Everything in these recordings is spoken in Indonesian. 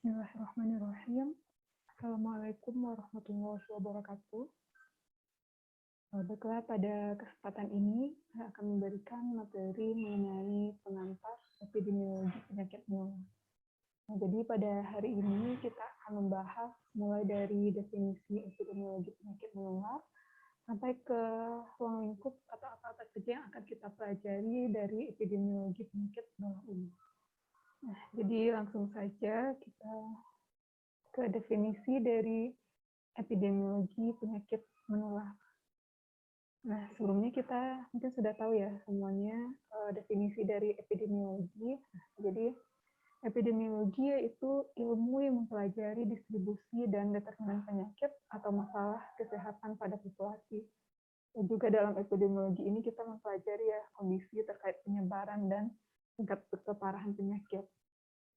Bismillahirrahmanirrahim. Assalamualaikum warahmatullahi wabarakatuh. Baiklah, pada kesempatan ini saya akan memberikan materi mengenai pengantar epidemiologi penyakit menular. Jadi pada hari ini kita akan membahas mulai dari definisi epidemiologi penyakit menular sampai ke ruang lingkup atau apa saja yang akan kita pelajari dari epidemiologi penyakit menular ini. Nah, jadi langsung saja kita ke definisi dari epidemiologi penyakit menular. Nah, sebelumnya kita mungkin sudah tahu ya semuanya definisi dari epidemiologi. Jadi, epidemiologi yaitu ilmu yang mempelajari distribusi dan determinan penyakit atau masalah kesehatan pada populasi. Dan juga dalam epidemiologi ini kita mempelajari ya kondisi terkait penyebaran dan tingkat keparahan penyakit.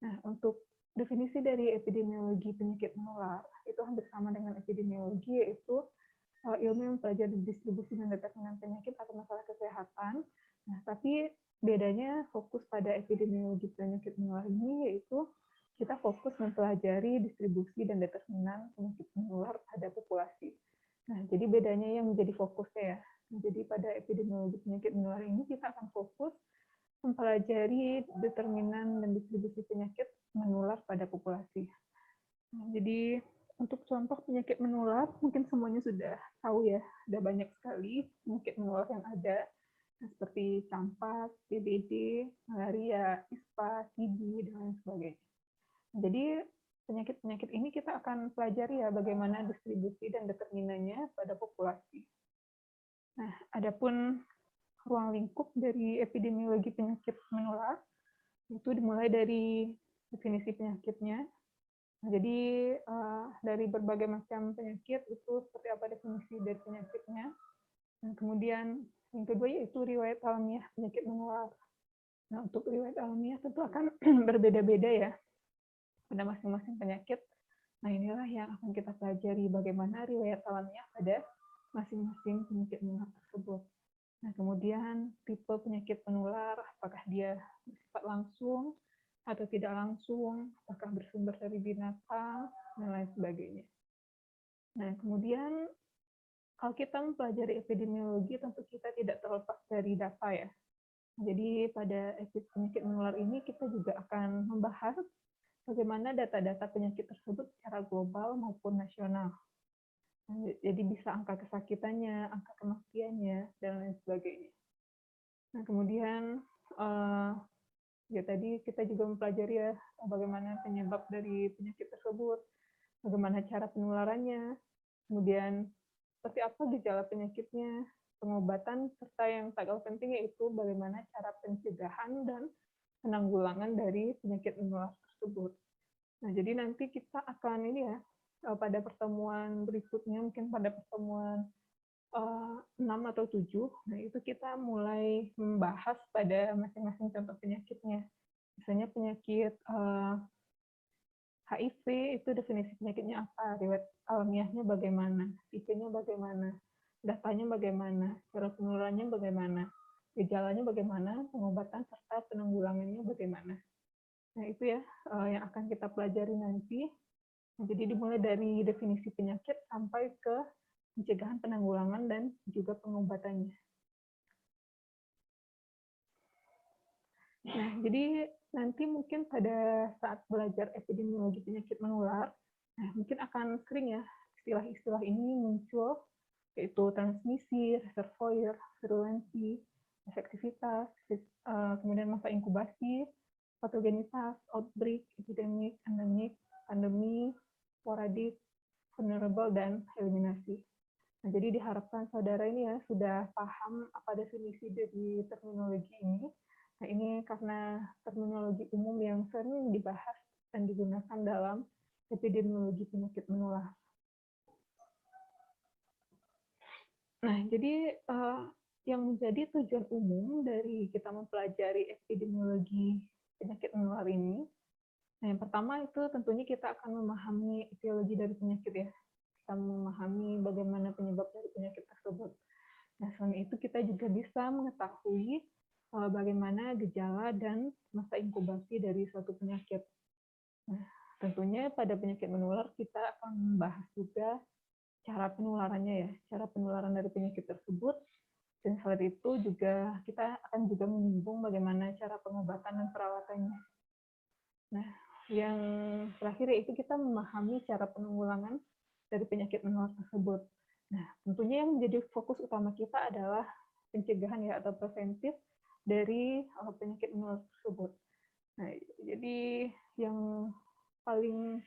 Nah, untuk definisi dari epidemiologi penyakit menular itu hampir sama dengan epidemiologi, yaitu ilmu yang mempelajari distribusi dan determinan penyakit atau masalah kesehatan. Nah, tapi bedanya fokus pada epidemiologi penyakit menular ini yaitu kita fokus mempelajari distribusi dan determinan penyakit menular pada populasi. Nah, jadi bedanya yang menjadi fokusnya ya. Jadi pada epidemiologi penyakit menular ini kita akan fokus mempelajari determinan dan distribusi penyakit menular pada populasi. Nah, jadi untuk contoh penyakit menular, mungkin semuanya sudah tahu ya, ada banyak sekali penyakit menular yang ada, seperti campak, DBD, malaria, ISPA, TB, dan lain sebagainya. Jadi penyakit-penyakit ini kita akan pelajari ya bagaimana distribusi dan determinannya pada populasi. Nah, adapun ruang lingkup dari epidemiologi penyakit menular itu dimulai dari definisi penyakitnya. Jadi dari berbagai macam penyakit itu seperti apa definisi dari penyakitnya. Dan kemudian yang kedua yaitu riwayat alamiah penyakit menular. Nah, untuk riwayat alamiah tentu akan berbeda-beda ya pada masing-masing penyakit. Nah, inilah yang akan kita pelajari bagaimana riwayat alamiah pada masing-masing penyakit menular tersebut. Nah, kemudian tipe penyakit penular, apakah dia bersifat langsung atau tidak langsung, apakah bersumber dari binatang, dan lain sebagainya. Nah, kemudian kalau kita mempelajari epidemiologi, tentu kita tidak terlepas dari data ya. Jadi pada penyakit menular ini kita juga akan membahas bagaimana data-data penyakit tersebut secara global maupun nasional. Jadi bisa angka kesakitannya, angka kematiannya, dan lain sebagainya. Nah, kemudian ya tadi kita juga mempelajari ya bagaimana penyebab dari penyakit tersebut, bagaimana cara penularannya, kemudian seperti apa gejala penyakitnya, pengobatan, serta yang tak kalah penting yaitu bagaimana cara pencegahan dan penanggulangan dari penyakit menular tersebut. Nah, jadi nanti kita akan ini ya, pada pertemuan berikutnya, mungkin pada pertemuan 6 atau 7, nah itu kita mulai membahas pada masing-masing contoh penyakitnya. Misalnya penyakit HIV itu definisi penyakitnya apa, riwayat alamiahnya bagaimana, tipenya bagaimana, datanya bagaimana, cara penularannya bagaimana, gejalanya bagaimana, pengobatan serta penanggulangannya bagaimana. Nah, itu ya yang akan kita pelajari nanti. Jadi dimulai dari definisi penyakit sampai ke pencegahan, penanggulangan, dan juga pengobatannya. Nah, jadi nanti mungkin pada saat belajar epidemiologi penyakit menular, nah mungkin akan sering ya istilah-istilah ini muncul, yaitu transmisi, reservoir, virulensi, efektivitas, kemudian masa inkubasi, patogenitas, outbreak, epidemic, endemic, pandemi, sporadik, vulnerable, dan eliminasi. Nah, jadi diharapkan saudara ini ya sudah paham apa definisi dari terminologi ini. Nah, ini karena terminologi umum yang sering dibahas dan digunakan dalam epidemiologi penyakit menular. Nah, jadi yang menjadi tujuan umum dari kita mempelajari epidemiologi penyakit menular ini, nah yang pertama itu tentunya kita akan memahami etiologi dari penyakit ya. Kita memahami bagaimana penyebab dari penyakit tersebut. Nah, selain itu kita juga bisa mengetahui bagaimana gejala dan masa inkubasi dari suatu penyakit. Nah, tentunya pada penyakit menular kita akan membahas juga cara penularannya ya, cara penularan dari penyakit tersebut. Dan selain itu juga kita akan juga menyinggung bagaimana cara pengobatan dan perawatannya. Nah, yang terakhir yaitu kita memahami cara penanggulangan dari penyakit menular tersebut. Nah, tentunya yang menjadi fokus utama kita adalah pencegahan ya atau preventif dari penyakit menular tersebut. Nah, jadi yang paling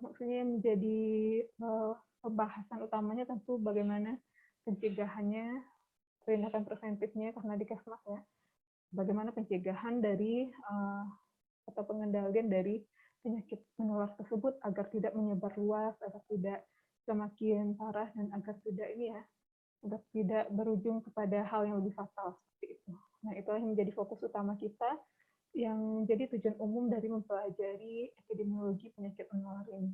maksudnya menjadi pembahasan utamanya tentu bagaimana pencegahannya, tindakan preventifnya karena di Kesmas ya. Bagaimana pencegahan dari atau pengendalian dari penyakit menular tersebut agar tidak menyebar luas, agar tidak semakin parah dan agar tidak agar tidak berujung kepada hal yang lebih fatal seperti itu. Nah, itulah yang menjadi fokus utama kita yang menjadi tujuan umum dari mempelajari epidemiologi penyakit menular ini.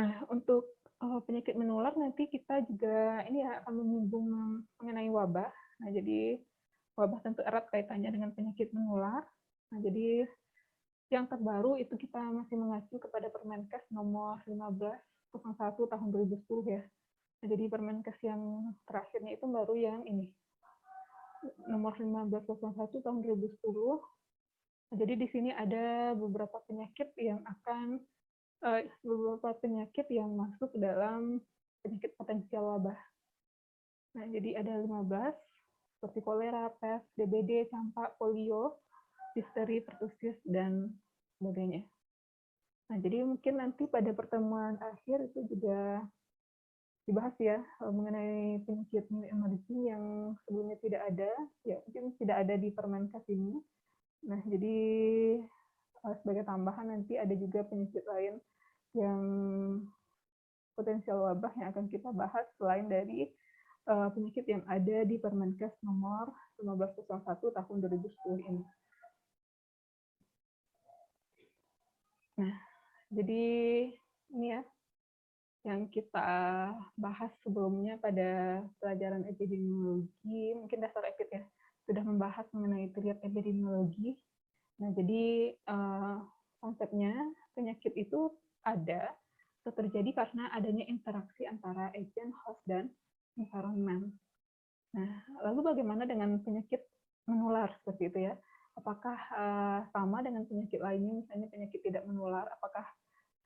Nah, untuk penyakit menular nanti kita juga akan menyinggung mengenai wabah. Nah, jadi wabah tentu erat kaitannya dengan penyakit menular. Nah, jadi yang terbaru itu kita masih mengacu kepada Permenkes nomor 1501 tahun 2010 ya. Nah, jadi Permenkes yang terakhirnya itu baru yang ini. Nomor 1501 tahun 2010. Nah, jadi di sini ada beberapa penyakit yang masuk dalam penyakit potensial wabah. Nah, jadi ada 15 seperti kolera, pes, DBD, campak, polio, difteri, pertusis, dan sebagainya. Nah, jadi mungkin nanti pada pertemuan akhir itu juga dibahas ya mengenai penyakit emerging yang sebelumnya tidak ada, ya mungkin tidak ada di Permenkes ini. Nah, jadi sebagai tambahan nanti ada juga penyakit lain yang potensial wabah yang akan kita bahas selain dari penyakit yang ada di Permenkes nomor 1501 tahun 2010 ini. Nah, jadi ini ya yang kita bahas sebelumnya pada pelajaran epidemiologi, mungkin dasar epid ya, sudah membahas mengenai triad epidemiologi. Nah, jadi konsepnya penyakit itu ada atau terjadi karena adanya interaksi antara agent, host, dan environment. Nah, lalu bagaimana dengan penyakit menular seperti itu ya? Apakah sama dengan penyakit lainnya, misalnya penyakit tidak menular? Apakah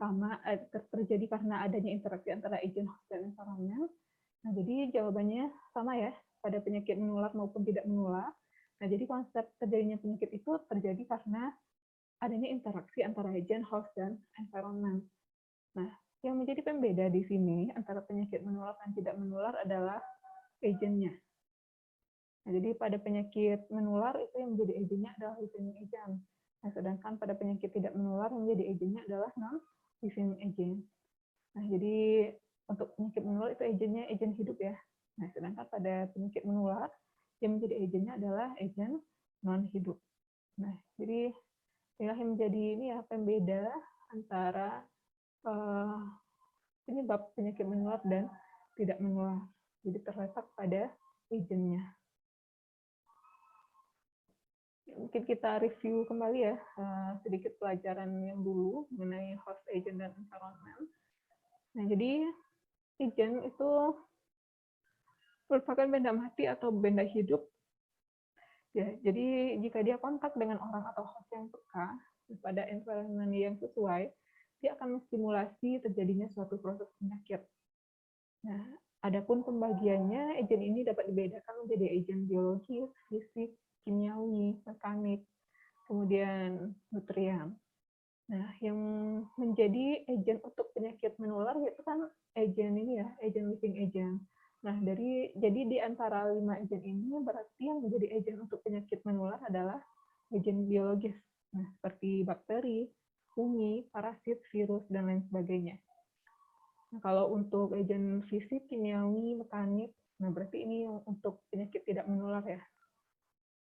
sama terjadi karena adanya interaksi antara agent, host, dan environment? Nah, jadi jawabannya sama ya pada penyakit menular maupun tidak menular. Nah, jadi konsep terjadinya penyakit itu terjadi karena adanya interaksi antara agent, host, dan environment. Nah, yang menjadi pembeda di sini antara penyakit menular dan tidak menular adalah agentnya. Nah, jadi pada penyakit menular itu yang menjadi agentnya adalah living agent. Nah, sedangkan pada penyakit tidak menular yang menjadi agentnya adalah non-living agent. Nah, jadi untuk penyakit menular itu agentnya agent hidup ya. Nah, sedangkan pada penyakit menular yang menjadi agentnya adalah agent non-hidup. Nah, jadi inilah yang menjadi pembeda antara penyebab penyakit menular dan tidak menular. Jadi terletak pada agentnya. Mungkin kita review kembali ya sedikit pelajaran yang dulu mengenai host, agent, dan environment. Nah, jadi agent itu merupakan benda mati atau benda hidup. Ya, jadi jika dia kontak dengan orang atau host yang peka pada environment yang sesuai, dia akan menstimulasi terjadinya suatu proses penyakit. Nah, adapun pembagiannya, agen ini dapat dibedakan menjadi agen biologis, fisik, kimiawi, mekanik, kemudian nutrien. Nah, yang menjadi agen untuk penyakit menular itu kan agen living agent. Nah, jadi di antara 5 agen ini berarti yang menjadi agen untuk penyakit menular adalah agen biologis. Nah, seperti bakteri, fungi, parasit, virus, dan lain sebagainya. Nah, kalau untuk agen fisik, kimiawi, mekanik, nah berarti ini untuk penyakit tidak menular ya.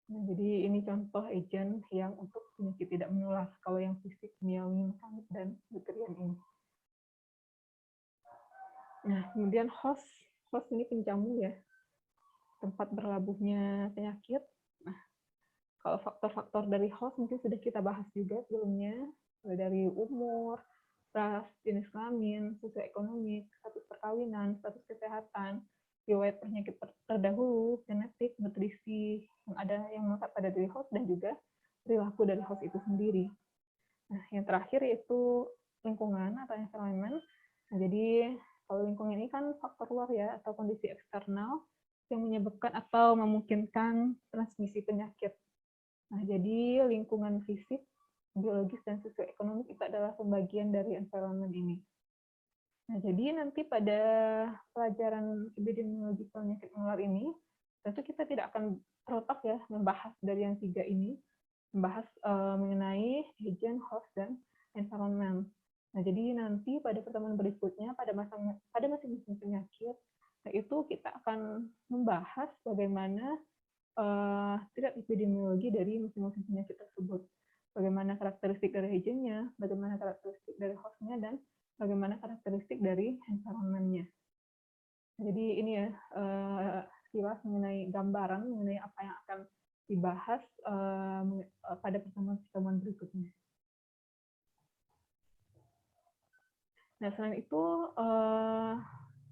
Nah, jadi ini contoh agen yang untuk penyakit tidak menular. Kalau yang fisik, kimiawi, mekanik, dan nutrien ini. Nah, kemudian host ini penjamu ya, tempat berlabuhnya penyakit. Nah, kalau faktor faktor dari host mungkin sudah kita bahas juga sebelumnya, dari umur, ras, jenis kelamin, sosioekonomik, status perkawinan, status kesehatan, riwayat penyakit terdahulu, genetik, nutrisi yang ada yang melekat pada diri host dan juga perilaku dari host itu sendiri. Nah, yang terakhir yaitu lingkungan atau environment. Nah, jadi kalau lingkungan ini kan faktor luar ya atau kondisi eksternal yang menyebabkan atau memungkinkan transmisi penyakit. Nah, jadi lingkungan fisik, biologis, dan sosioekonomik itu adalah pembagian dari environment ini. Nah, jadi nanti pada pelajaran epidemiologi penyakit menular ini, tentu kita tidak akan terlepas ya membahas dari yang 3 ini, membahas mengenai agent, host, dan environment. Nah, jadi nanti pada pertemuan berikutnya, pada masing-masing penyakit, nah itu kita akan membahas bagaimana tingkat epidemiologi dari masing-masing penyakit tersebut. Bagaimana karakteristik dari agentnya, bagaimana karakteristik dari hostnya, dan bagaimana karakteristik dari environment-nya. Jadi ini ya sekilas mengenai gambaran mengenai apa yang akan dibahas pada pertemuan-pertemuan berikutnya. Nah, selain itu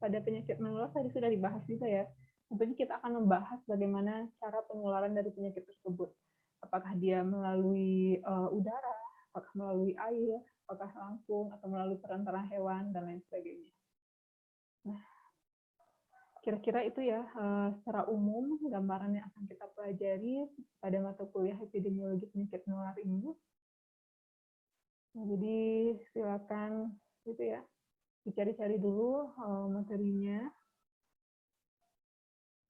pada penyakit menular tadi sudah dibahas juga ya. Tentunya kita akan membahas bagaimana cara penularan dari penyakit tersebut. Apakah dia melalui udara, apakah melalui air, apakah langsung, atau melalui perantara hewan, dan lain sebagainya. Nah, kira-kira itu ya secara umum gambaran yang akan kita pelajari pada mata kuliah epidemiologi penyakit menular ini. Nah, jadi silakan gitu ya, dicari-cari dulu materinya.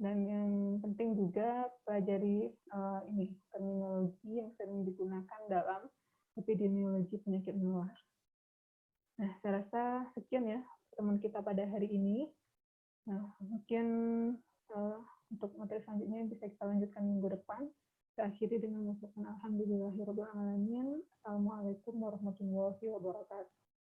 Dan yang penting juga pelajari ini terminologi yang sering digunakan dalam epidemiologi penyakit menular. Nah, saya rasa sekian ya teman kita pada hari ini. Nah, mungkin untuk materi selanjutnya bisa kita lanjutkan minggu depan. Saya akhiri dengan mengucapkan alhamdulillahirabbil alamin. Assalamualaikum warahmatullahi wabarakatuh.